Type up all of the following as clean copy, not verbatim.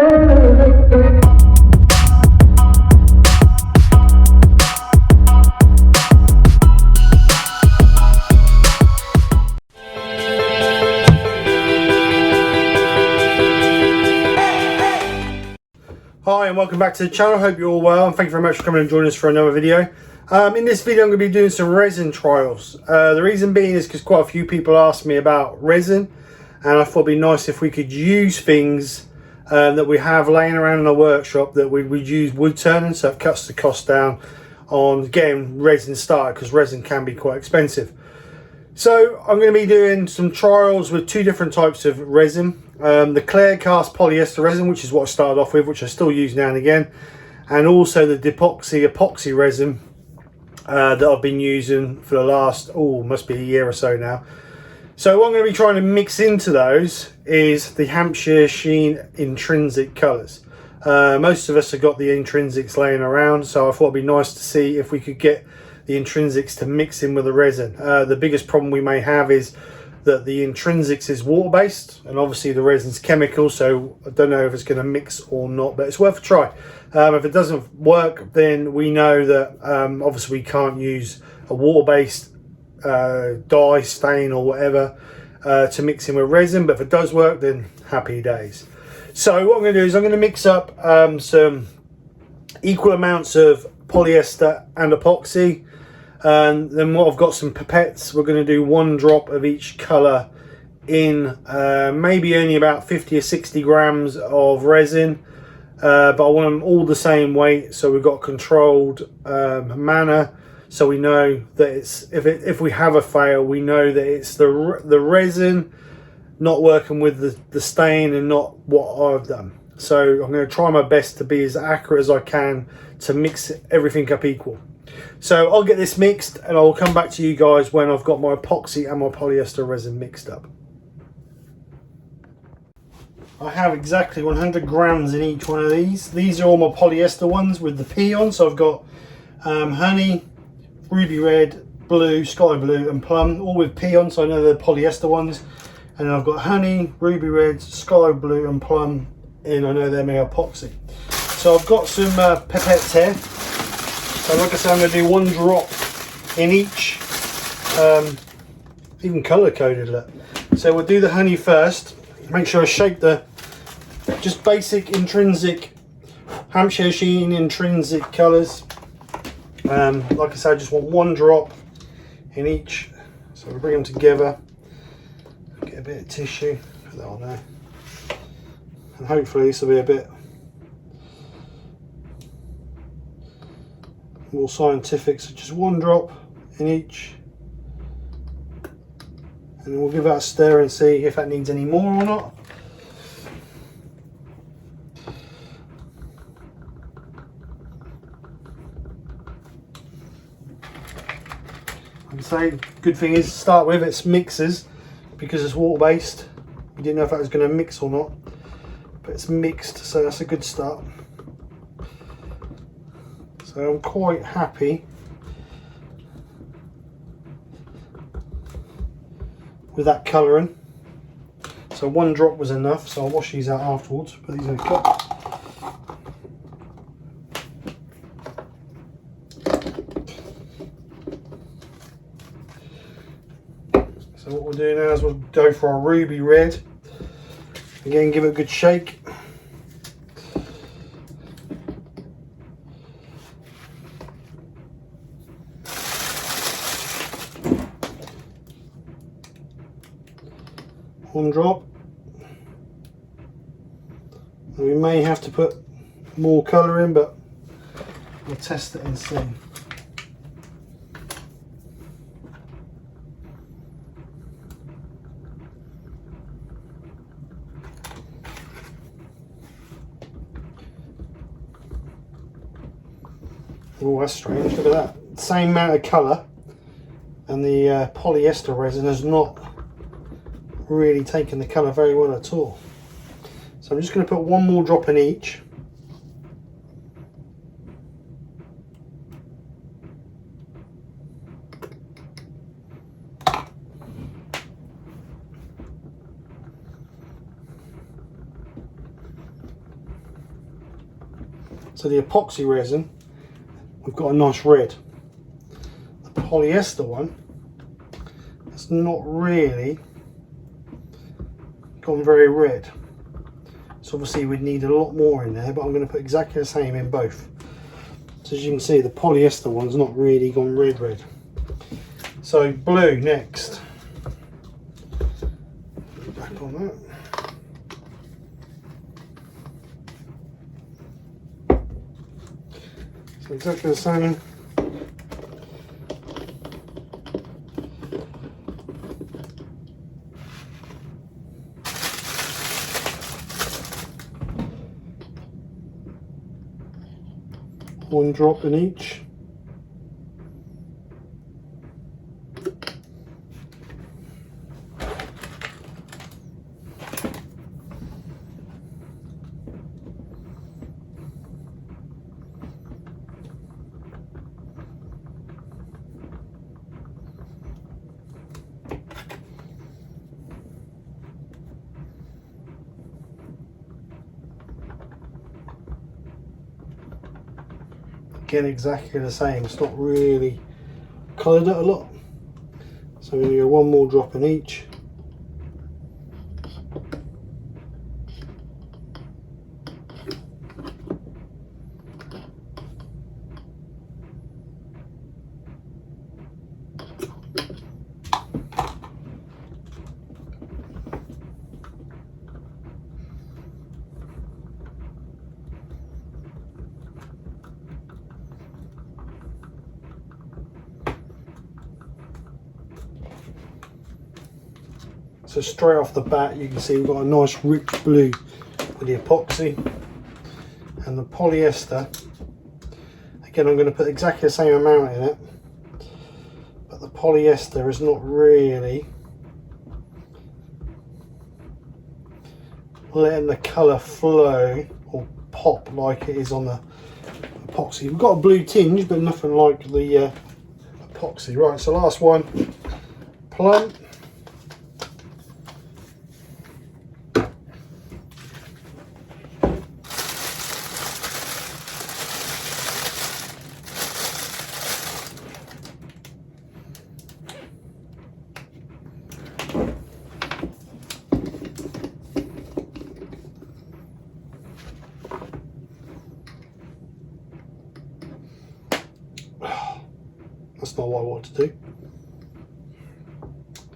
Hi and welcome back to the channel. Hope you're all well and thank you very much for coming and joining us for another video. In this video I'm going to be doing some resin trials. The reason being is because quite a few people asked me about resin, and I thought it'd be nice if we could use things that we have laying around in the workshop that we'd use woodturning, so it cuts the cost down on getting resin started, because resin can be quite expensive. So I'm going to be doing some trials with two different types of resin. The clear cast polyester resin, which is what I started off with, which I still use now and again, and also the dipoxy epoxy resin that I've been using for the last, must be a year or so now. So what I'm going to be trying to mix into those is the Hampshire Sheen intrinsic colours. Most of us have got the intrinsics laying around, so I thought it'd be nice to see if we could get the intrinsics to mix in with the resin. The biggest problem we may have is that the intrinsics is water based, and obviously the resin's chemical, so I don't know if it's going to mix or not, but it's worth a try. If it doesn't work, then we know that obviously we can't use a water based dye, stain or whatever to mix in with resin, but if it does work, then happy days. So what I'm going to do is I'm going to mix up some equal amounts of polyester and epoxy. And then what I've got some pipettes. We're going to do 1 drop of each colour in maybe only about 50 or 60 grams of resin, but I want them all the same weight, so we've got controlled manner, so we know that it's if we have a fail, we know that it's the resin not working with the stain and not what I've done. So I'm going to try my best to be as accurate as I can to mix everything up equal. So I'll get this mixed and I'll come back to you guys when I've got my epoxy and my polyester resin mixed up. I have exactly 100 grams in each one of these. These are all my polyester ones with the P on. So I've got honey, ruby red, blue, sky blue and plum, all with P on, so I know they're polyester ones. And then I've got honey, ruby red, sky blue and plum, and I know they're my epoxy. So I've got some pipettes here. So like I said, I'm going to do 1 drop in each, even colour coded, look. So we'll do the honey first. Make sure I shape the just basic intrinsic Hampshire Sheen intrinsic colours. Like I said, I just want 1 drop in each. So we'll bring them together, get a bit of tissue, put that on there, and hopefully this will be a bit more scientific. So just 1 drop in each, and we'll give that a stir and see if that needs any more or not. Like I say, good thing is to start with, it's mixers, because it's water based. We didn't know if that was going to mix or not, but it's mixed, so that's a good start. So I'm quite happy with that colouring. So 1 drop was enough, so I'll wash these out afterwards, put these in a cup. So what we'll do now is we'll go for our ruby red. Again, give it a good shake. One drop, and we may have to put more colour in, but we'll test it and see. Oh, that's strange, look at that. Same amount of colour, and the polyester resin has not really taken the colour very well at all. So I'm just going to put 1 more drop in each. So the epoxy resin, we've got a nice red. The polyester one, it's not really gone very red. So obviously we'd need a lot more in there, but I'm going to put exactly the same in both. So as you can see, the polyester one's not really gone red. So blue next. Back on that. So exactly the same. One drop in each. Again, exactly the same. It's not really coloured it a lot. So I'm going to go one more drop in each. So straight off the bat you can see we've got a nice rich blue with the epoxy and the polyester. Again, I'm going to put exactly the same amount in it, but the polyester is not really letting the colour flow or pop like it is on the epoxy. We've got a blue tinge but nothing like the epoxy. Right, so last one, plum. That's not what I want to do.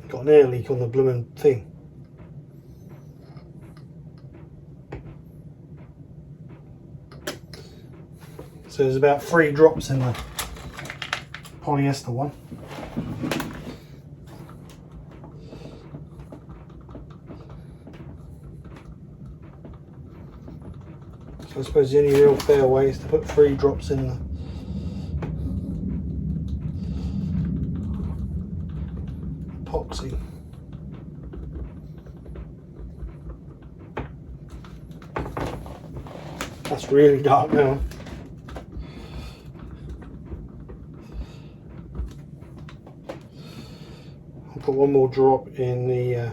Got an air leak on the blooming thing. So there's about 3 drops in the polyester one. So I suppose the only real fair way is to put 3 drops in the epoxy. That's really dark now. I'll put one more drop in the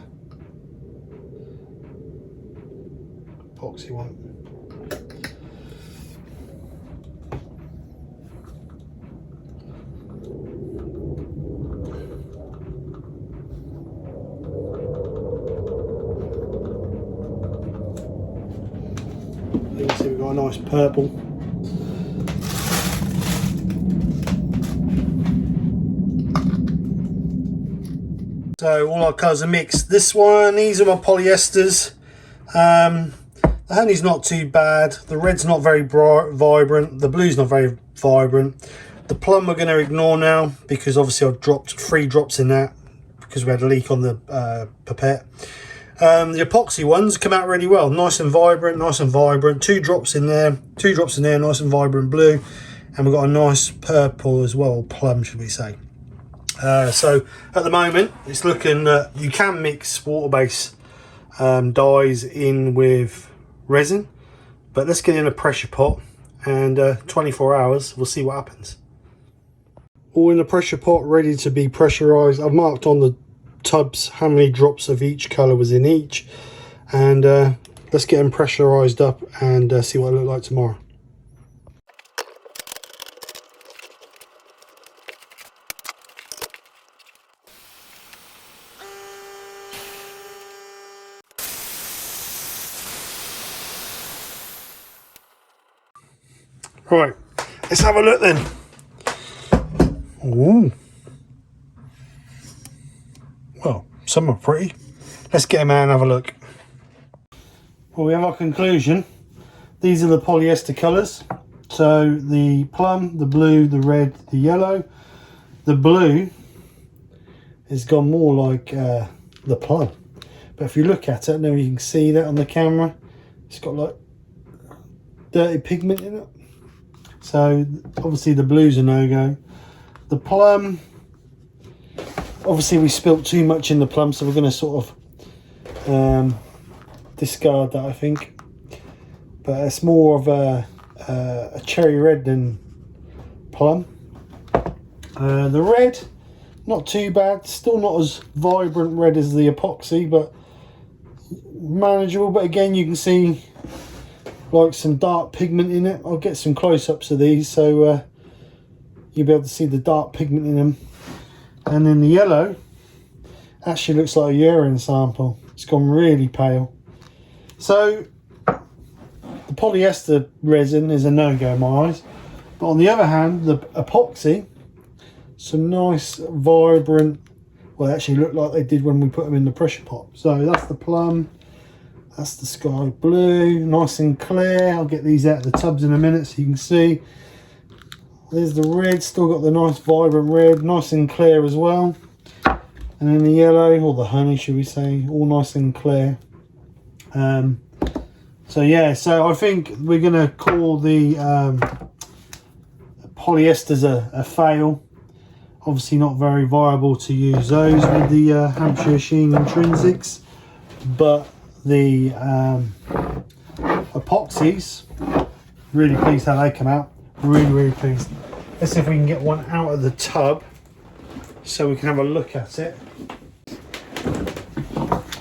epoxy one. You can see we've got a nice purple. So all our colours are mixed. This one, these are my polyesters. The honey's not too bad. The red's not very vibrant. The blue's not very vibrant. The plum we're going to ignore now because obviously I've dropped 3 drops in that because we had a leak on the pipette. The epoxy ones come out really well, nice and vibrant, 2 drops in there, 2 drops in there, nice and vibrant blue, and we've got a nice purple as well, plum should we say. So at the moment it's looking you can mix water-based dyes in with resin, but let's get in a pressure pot and 24 hours we'll see what happens. All in the pressure pot, ready to be pressurized. I've marked on the tubs how many drops of each color was in each, and let's get them pressurized up and see what it look like tomorrow. Right, let's have a look then. Ooh. Well, some are pretty. Let's get them out and have a look. Well, we have our conclusion. These are the polyester colours. So the plum, the blue, the red, the yellow. The blue has gone more like the plum. But if you look at it, now you can see that on the camera. It's got like dirty pigment in it. So obviously the blue's a no-go. The plum, obviously we spilt too much in the plum, so we're going to sort of discard that, I think. But it's more of a cherry red than plum. The red, not too bad. Still not as vibrant red as the epoxy, but manageable. But again, you can see like some dark pigment in it. I'll get some close-ups of these, so you'll be able to see the dark pigment in them. And then the yellow actually looks like a urine sample. It's gone really pale. So the polyester resin is a no-go in my eyes. But on the other hand, the epoxy, some nice vibrant, well, they actually look like they did when we put them in the pressure pot. So that's the plum, that's the sky blue, nice and clear. I'll get these out of the tubs in a minute so you can see. There's the red, still got the nice vibrant red, nice and clear as well. And then the yellow, or the honey should we say, all nice and clear. So yeah, so I think we're going to call the polyesters a fail. Obviously not very viable to use those with the Hampshire Sheen intrinsics, but the epoxies, really pleased how they come out. Really pleased. Let's see if we can get one out of the tub so we can have a look at it.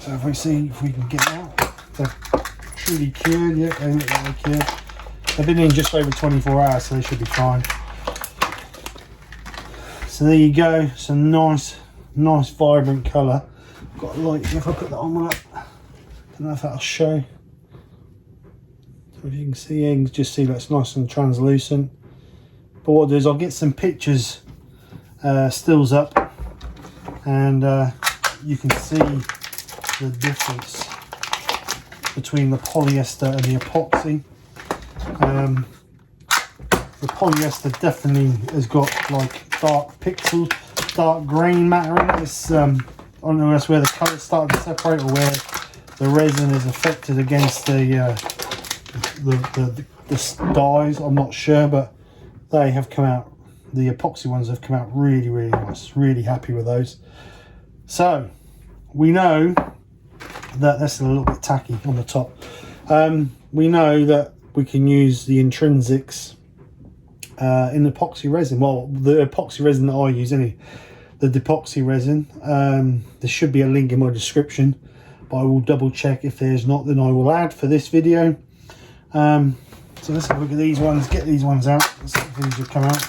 So if we see if we can get out, they're truly cured. Yeah, they look like they're cured. They've been in just over 24 hours, so they should be fine. So there you go, some nice vibrant colour. Got a light, if I put that on, I don't know if that'll show. So if you can see, you can just see that it's nice and translucent. But what I'll do is I'll get some pictures, stills up, and you can see the difference between the polyester and the epoxy. The polyester definitely has got like dark pixels, dark grain matter in it. It's, I don't know, that's where the colours start to separate, or where the resin is affected against the dyes. I'm not sure, but they have come out. The epoxy ones have come out really nice. Really happy with those. So we know that that's a little bit tacky on the top. We know that we can use the intrinsics in epoxy resin. Well, the epoxy resin that I use, anyway, the dipoxy resin. There should be a link in my description, but I will double check. If there's not, then I will add for this video. So let's have a look at these ones. Get these ones out. Let's see if these will come out.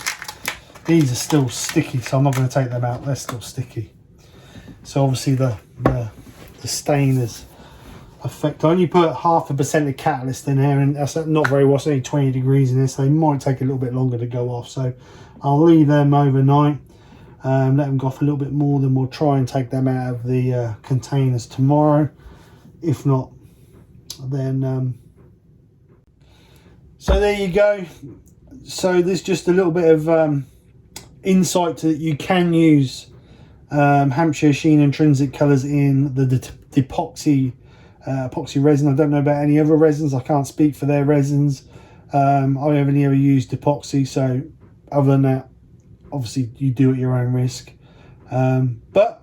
These are still sticky, so I'm not going to take them out. They're still sticky. So obviously the stain is affected. I only put 0.5% of catalyst in here, and that's not very well. It's only 20 degrees in this, so they might take a little bit longer to go off. So I'll leave them overnight, let them go off a little bit more, then we'll try and take them out of the containers tomorrow. If not, then so there you go. So there's just a little bit of insight to that you can use Hampshire Sheen intrinsic colours in the dipoxy epoxy resin. I don't know about any other resins. I can't speak for their resins. I haven't ever used epoxy, so other than that, obviously you do at your own risk. But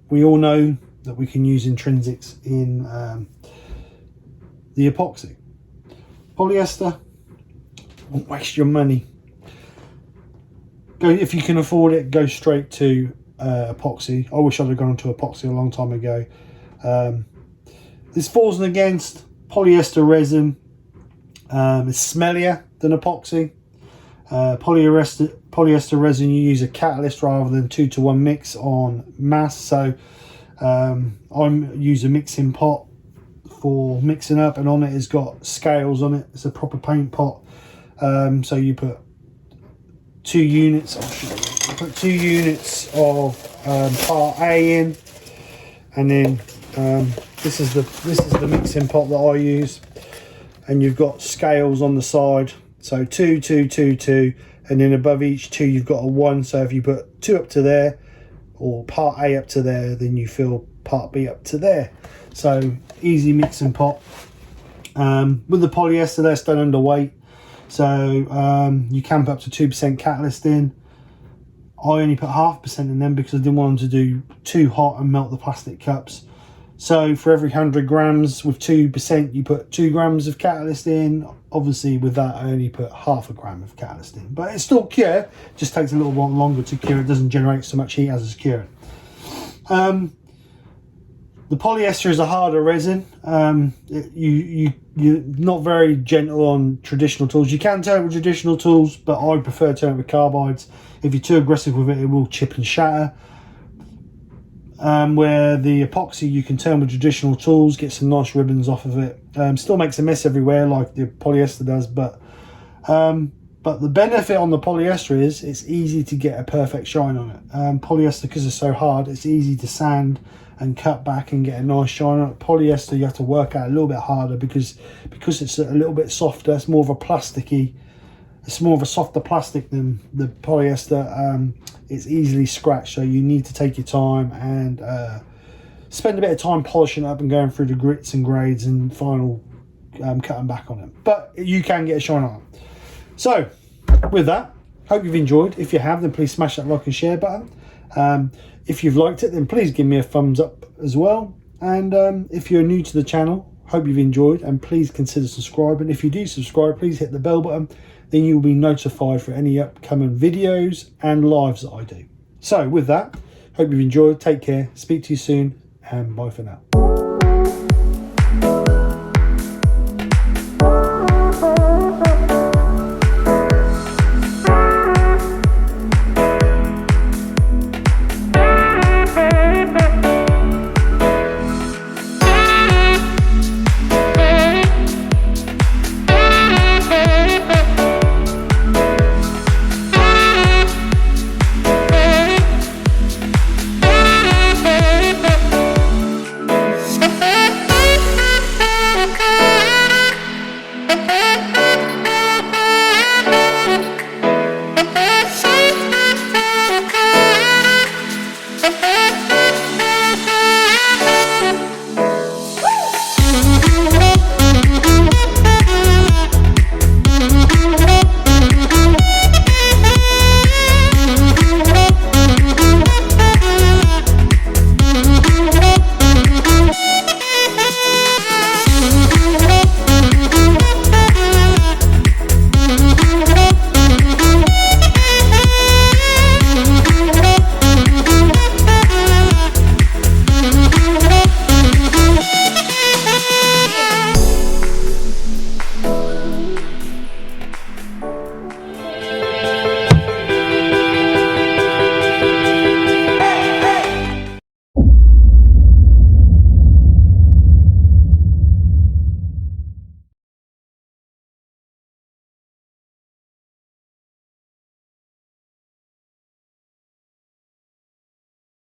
we all know that we can use intrinsics in the epoxy. Polyester, won't waste your money. Go, if you can afford it, go straight to epoxy. I wish I'd have gone to epoxy a long time ago. This falls against polyester resin. It's smellier than epoxy. Polyester resin, you use a catalyst rather than 2-to-1 mix on mass. So I use a mixing pot for mixing up, and on it has got scales on it. It's a proper paint pot. So you put 2 units. I'll show you. You put 2 units of part A in, and then this is the mixing pot that I use, and you've got scales on the side. So 2, 2, 2, 2, and then above each 2 you've got a 1. So if you put 2 up to there, or part A up to there, then you fill part B up to there. So easy mixing pot. With the polyester, that's done under weight, so you can put up to 2% catalyst in. I only put 0.5% in them because I didn't want them to do too hot and melt the plastic cups. So for every 100 grams with 2%, you put 2 grams of catalyst in. Obviously with that, I only put 0.5 gram of catalyst in, but it's still cure, just takes a little while longer to cure. It doesn't generate so much heat as it's curing. The polyester is a harder resin. You're not very gentle on traditional tools. You can turn it with traditional tools, but I prefer turning it with carbides. If you're too aggressive with it, it will chip and shatter. Where the epoxy you can turn with traditional tools, get some nice ribbons off of it. Still makes a mess everywhere like the polyester does, but the benefit on the polyester is it's easy to get a perfect shine on it. Polyester, because it's so hard, it's easy to sand and cut back and get a nice shine on it. Polyester, you have to work out a little bit harder because it's a little bit softer. It's more of a plasticky. It's more of a softer plastic than the polyester. It's easily scratched, so you need to take your time and spend a bit of time polishing it up and going through the grits and grades and final cutting back on it. But you can get a shine on it. So with that, hope you've enjoyed. If you have, then please smash that like and share button. If you've liked it, then please give me a thumbs up as well. And if you're new to the channel, hope you've enjoyed, and please consider subscribing. If you do subscribe, please hit the bell button, then you'll be notified for any upcoming videos and lives that I do. So with that, hope you've enjoyed. Take care, speak to you soon, and bye for now.